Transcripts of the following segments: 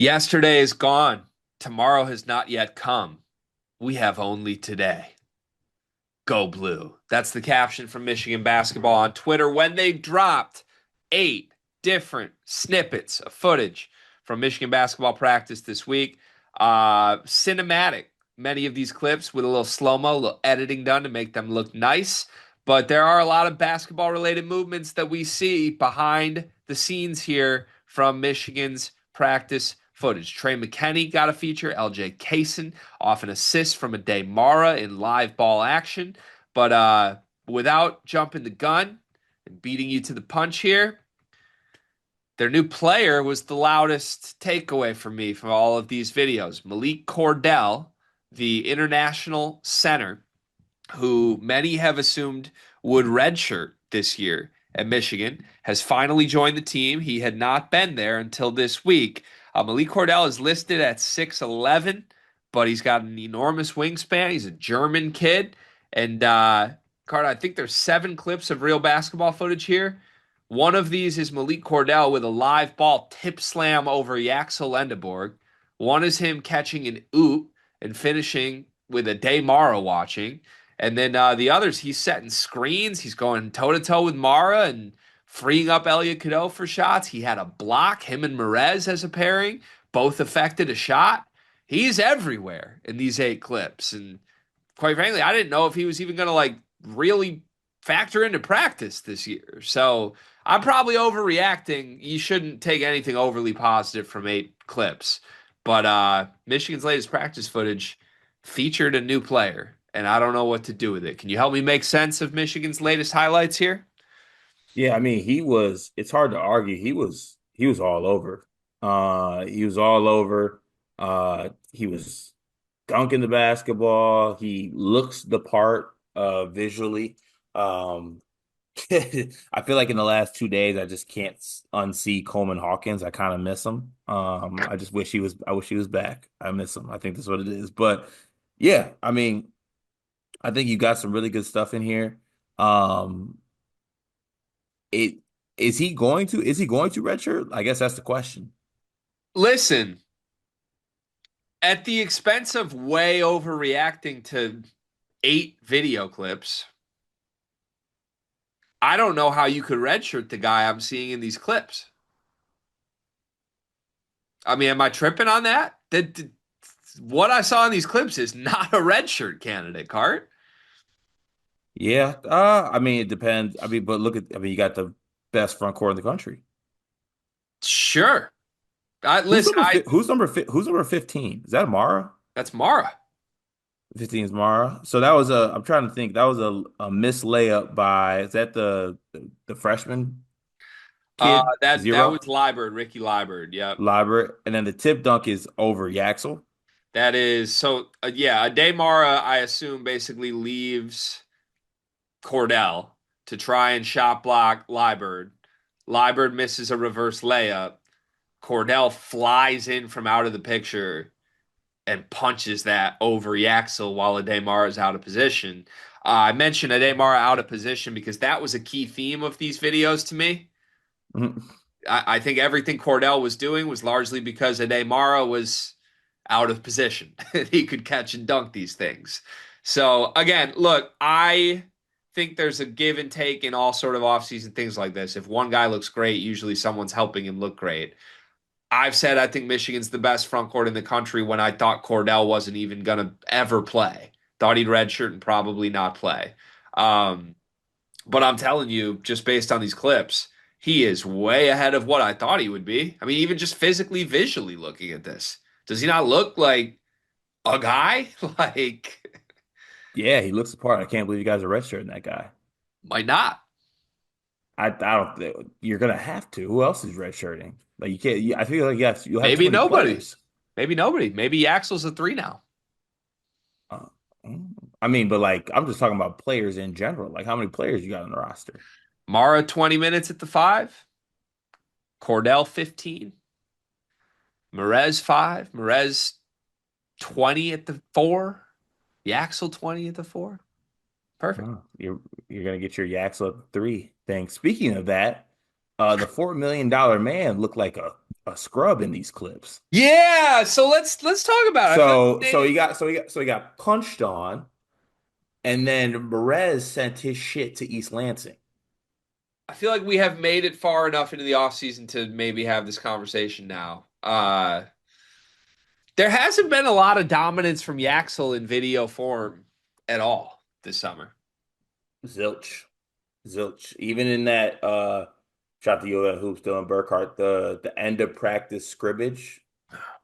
Yesterday is gone. Tomorrow has not yet come. We have only today. Go Blue. That's the caption from Michigan basketball on Twitter when they dropped 8 different snippets of footage from Michigan basketball practice this week. Cinematic. Many of these clips with a little slow-mo, a little editing done to make them look nice. But there are a lot of basketball related movements that we see behind the scenes here from Michigan's practice footage. Trey McKinney got a feature, LJ Kaysen off an assist from Ade Mara in live ball action. But without jumping the gun and beating you to the punch here, their new player was the loudest takeaway for me from all of these videos. Malik Cordell, the international center, who many have assumed would redshirt this year at Michigan, has finally joined the team. He had not been there until this week. Malik Cordell is listed at 6'11", but he's got an enormous wingspan. He's a German kid. And Carter, I think there's 7 clips of real basketball footage here. One of these is Malik Cordell with a live ball tip slam over Yakel Lendeborg. One is him catching an oop and finishing with a Day Mara watching. And then the others, he's setting screens. He's going toe to toe with Mara and freeing up Elliot Cadeau for shots. He had a block, him and Merez as a pairing, both affected a shot. He's everywhere in these 8 clips. And quite frankly, I didn't know if he was even going to really factor into practice this year. So I'm probably overreacting. You shouldn't take anything overly positive from 8 clips. But Michigan's latest practice footage featured a new player, and I don't know what to do with it. Can you help me make sense of Michigan's latest highlights here? Yeah, I mean, it's hard to argue. He was all over. He was all over. He was dunking the basketball. He looks the part visually. Um I feel like in the last 2 days I just can't unsee Coleman Hawkins. I kind of miss him. I wish he was back. I miss him. I think that's what it is. But yeah, I mean, I think you got some really good stuff in here. Um It is he going to redshirt? I guess that's the question. Listen, at the expense of way overreacting to 8 video clips, I don't know how you could redshirt the guy I'm seeing in these clips. I mean, am I tripping on that? What I saw in these clips is not a redshirt candidate, Cart. Yeah, I mean it depends. I mean, but you got the best front court in the country. Sure. Listen, Who's number 15? Is that Mara? that's Mara. 15 is Mara. So that was a I'm trying to think. That was a missed layup by is that the freshman kid? That was Zero Liburd, Ricky Liburd. Yep. Liber, and then the tip dunk is over Yaxel. That is so. Yeah, Ade Mara, I assume, basically leaves Cordell to try and shot block Liburd. Liburd misses a reverse layup. Cordell flies in from out of the picture and punches that over Yaxel while Ademar is out of position. I mentioned Ademar out of position because that was a key theme of these videos to me. Mhm. I think everything Cordell was doing was largely because Ademara was out of position. He could catch and dunk these things. So again, look, I think there's a give and take in all sort of offseason things like this. If one guy looks great, usually someone's helping him look great. I've said I think Michigan's the best front court in the country when I thought Cordell wasn't even going to ever play. Thought he'd redshirt and probably not play. Um, but I'm telling you, just based on these clips, he is way ahead of what I thought he would be. I mean, even just physically, visually looking at this, does he not look like a guy? Like, Yeah, he looks the part. I can't believe you guys are redshirting that guy. might not. I don't think you're gonna have to. Who else is redshirting? Like you can't. I feel like yes, you'll have too Maybe many nobody. players. Maybe nobody. Maybe Axel's a 3 now. Uh, I mean, but like I'm just talking about players in general. Like how many players you got on the roster? Mara 20 minutes at the 5. Cordell 15. Merez 5. Merez 20 at the 4. Yaxel 20 at the 4. Perfect. Oh, you're gonna get your Yax up three thing. Speaking of that, the $4 million man looked like a a scrub in these clips. Yeah, so let's talk about it. I feel like So he got punched on, and then Perez sent his shit to East Lansing. we have made it far enough into the offseason to maybe have this conversation now. There hasn't been a lot of dominance from Yaxel in video form at all this summer. Zilch. Zilch. Even in that shot to you at Hoops, Dylan Burkhart, the end of practice scrimmage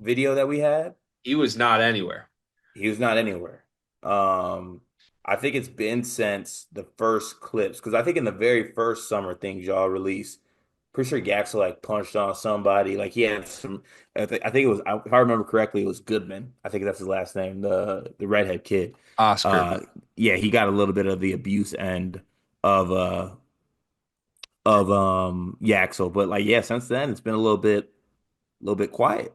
video that we had, He was not anywhere. he was not anywhere. Um, I think it's been since the first clips, because I think in the very first summer things y'all released, pretty sure Gaxel like punched on somebody. Like he had some, I think it was, if I remember correctly, it was Goodman. I think that's his last name, the redhead kid. Oscar. Uh, yeah, he got a little bit of the abuse end of Yaxel, but like yeah, since then it's been a little bit quiet.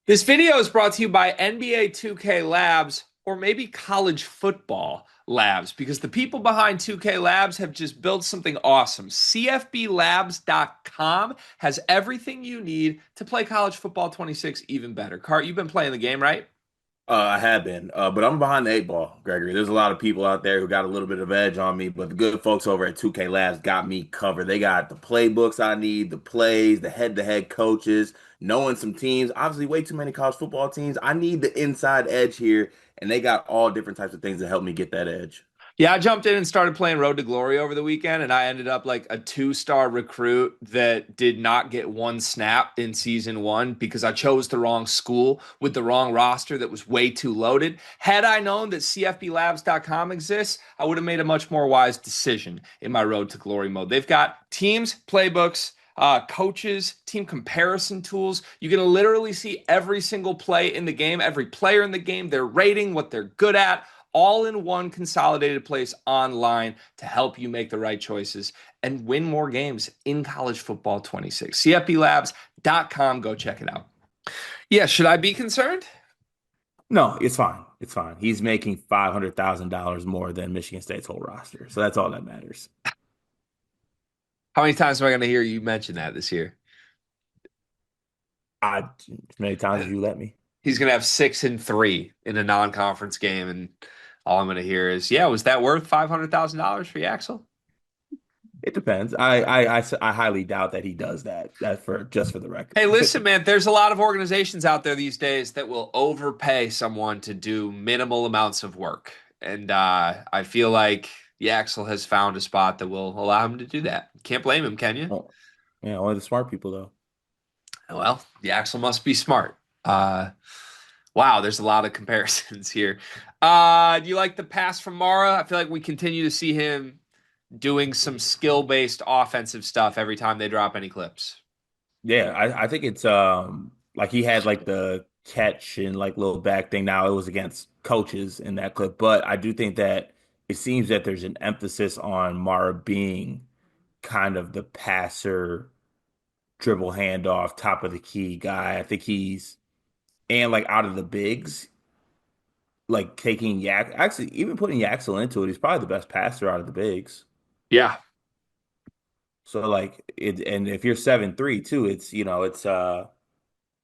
This video is brought to you by NBA 2K Labs or maybe college football labs because the people behind 2K Labs have just built something awesome. CFBLabs.com has everything you need to play college football 26 even better. Cart, you've been playing the game, right? I have been, but I'm behind the eight ball, Gregory. There's a lot of people out there who got a little bit of edge on me, but the good folks over at 2K Labs got me covered. They got the playbooks I need, the plays, the head-to-head coaches, knowing some teams. Obviously, way too many college football teams. I need the inside edge here, and they got all different types of things to help me get that edge. Yeah, I jumped in and started playing Road to Glory over the weekend, and I ended up like a two-star recruit that did not get one snap in season one because I chose the wrong school with the wrong roster that was way too loaded. Had I known that CFBLabs.com exists, I would have made a much more wise decision in my Road to Glory mode. They've got teams, playbooks, coaches, team comparison tools. You can literally see every single play in the game, every player in the game, their rating, what they're good at, all in one consolidated place online to help you make the right choices and win more games in college football 26. CFBLabs.com. Go check it out. Yeah, should I be concerned? No, it's fine. It's fine. He's making $500,000 more than Michigan State's whole roster, so that's all that matters. How many times am I going to hear you mention that this year? As many times as you let me. He's going to have 6-3 in a non-conference game, and all I'm going to hear is, "Yeah, was that worth $500,000 for Yaxel?" It depends. I highly doubt that he does that. That for just for the record. Hey, listen, man, there's a lot of organizations out there these days that will overpay someone to do minimal amounts of work. And I feel like Yaxel has found a spot that will allow him to do that. Can't blame him, can you? Oh, yeah, only the smart people though. Well, Yaxel must be smart. Uh, wow, there's a lot of comparisons here. Do you like the pass from Mara? I feel like we continue to see him doing some skill-based offensive stuff every time they drop any clips. Yeah, I think it's like he had like the catch and like little back thing. Now it was against coaches in that clip, but I do think that it seems that there's an emphasis on Mara being kind of the passer, dribble handoff, top of the key guy. I think he's and like out of the bigs, like taking Yak actually even putting Yaxel into it, he's probably the best passer out of the bigs. Yeah. So like it, and if you're 7'3" too, it's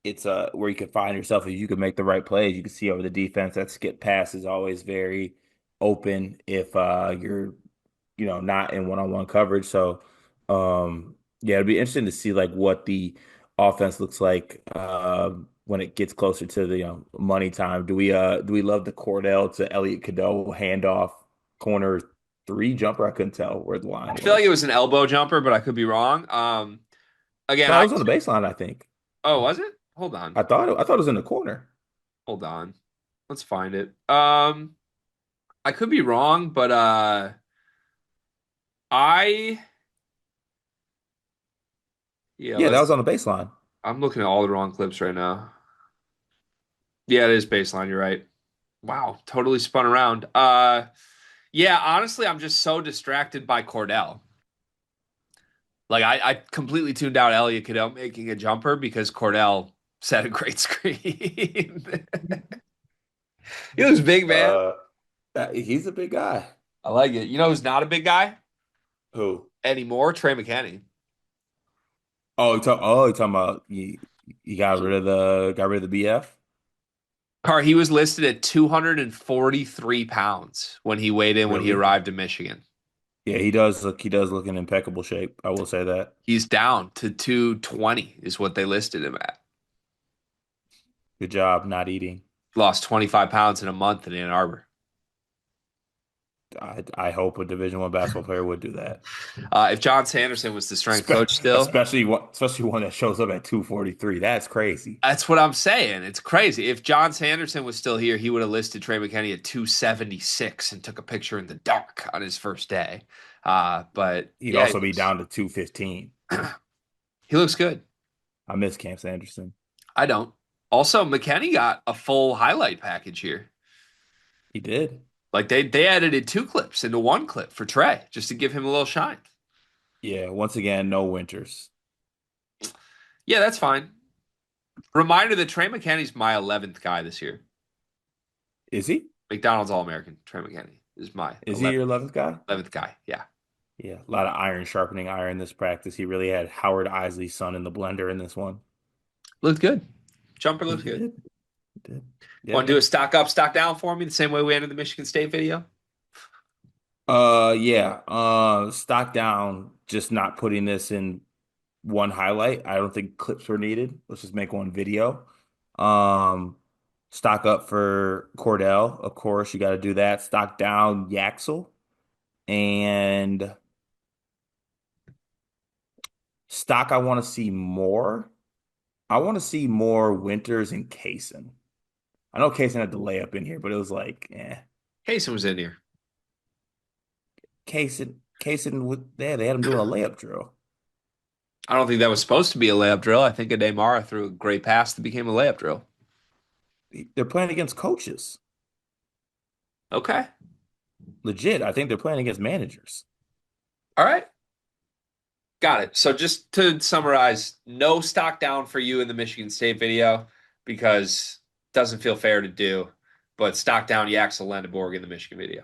it's where you can find yourself if you can make the right plays. You can see over the defense that skip pass is always very open if you're not in one-on-one coverage. So yeah, it'd be interesting to see like what the offense looks like when it gets closer to the money time. Do we love the Cordell to Elliot Cadeau handoff corner three jumper? I couldn't tell where the line I feel like it was. was an elbow jumper, but I could be wrong. Again, No, it was on the baseline, I think. oh, was it? Hold on. I thought it was in the corner. Hold on. Let's find it. I could be wrong, but I yeah, Yeah, that was let's on the baseline. I'm looking at all the wrong clips right now. Yeah, it is baseline, you're right. Wow, totally spun around. Yeah, honestly, I'm just so distracted by Cordell. Like I completely tuned out Elliot Cadeau making a jumper because Cordell set a great screen. He was big, man. Uh, he's a big guy. I like it. You know who's not a big guy Who? anymore? Trey McKenney. Oh, you talking about He got rid of the BF. Car, he was listed at 243 pounds when he weighed in when he Really? arrived in Michigan. Yeah, he does look in impeccable shape. I will say that. He's down to 220 is what they listed him at. Good job not eating. Lost 25 pounds in a month in Ann Arbor. I hope a Division I basketball player would do that. If John Sanderson was the strength Spe- coach still, especially one that shows up at 243. That's crazy. that's what I'm saying. It's crazy. If John Sanderson was still here, he would have listed Trey McKinney at 276 and took a picture in the dark on his first day. But He'd yeah, also be down to 215. he looks good. I miss Cam Sanderson. I don't. Also, McKinney got a full highlight package here. He did. Like they edited two clips into one clip for Trey just to give him a little shine. Yeah, once again, no Winters. Yeah, that's fine. Reminder that Trey McKinney's my 11th guy this year. Is he? McDonald's All-American. Trey McKinney is my Is he your 11th guy? 11th guy. Yeah. Yeah, a lot of iron sharpening iron this practice. He really had Howard Isley's son in the blender in this one. Looked good. Jumper He looks good. did. He did. Want to Yeah. do a stock up, stock down for me the same way we ended the Michigan State video? Yeah. Stock down, just not putting this in one highlight. I don't think clips were needed. Let's just make one video. Um, stock up for Cordell, of course, you got to do that. Stock down Yaxel and stock. I want to see more. I want to see more Winters and Kaysen. I know Kaysen had the layup in here, but it was like, Kaysen was in here. Kaysen with they had him doing a layup drill. I don't think that was supposed to be a layup drill. I think Ademara threw a great pass that became a layup drill. They're playing against coaches. Okay. Legit. I think they're playing against managers. All right. Got it. So just to summarize, no stock down for you in the Michigan State video because it doesn't feel fair to do, but stock down Yaxel Lendeborg in the Michigan video.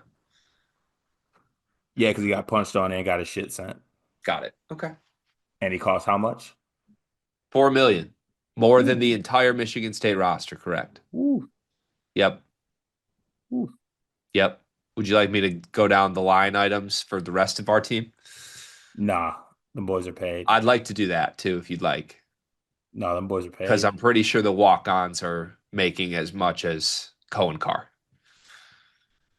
Yeah, because he got punched on and got his shit sent. Got it. Okay. And he cost how much? 4 million. More than Ooh, the entire Michigan State roster, correct? ooh, Yep. ooh. Yep. Would you like me to go down the line items for the rest of our team? Nah, them boys are paid. I'd like to do that too, if you'd like, No, them boys are because paid. I'm pretty sure the walk-ons are making as much as Cohen Carr.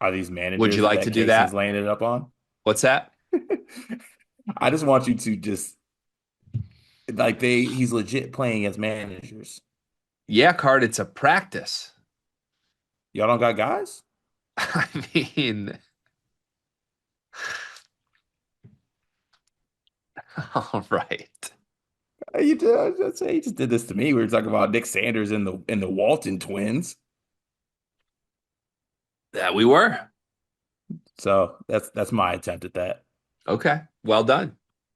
Are these Would you managers like that to do Casey's that? laying it up on? What's that? I just want you to just like he's legit playing as managers. Yeah, Card, it's a practice. Y'all don't got guys? I mean, all right. You did. I'd say he just did this to me. We were talking about Nick Sanders and the Walton twins. Yeah, we were. So that's my attempt at that. Okay. Well done.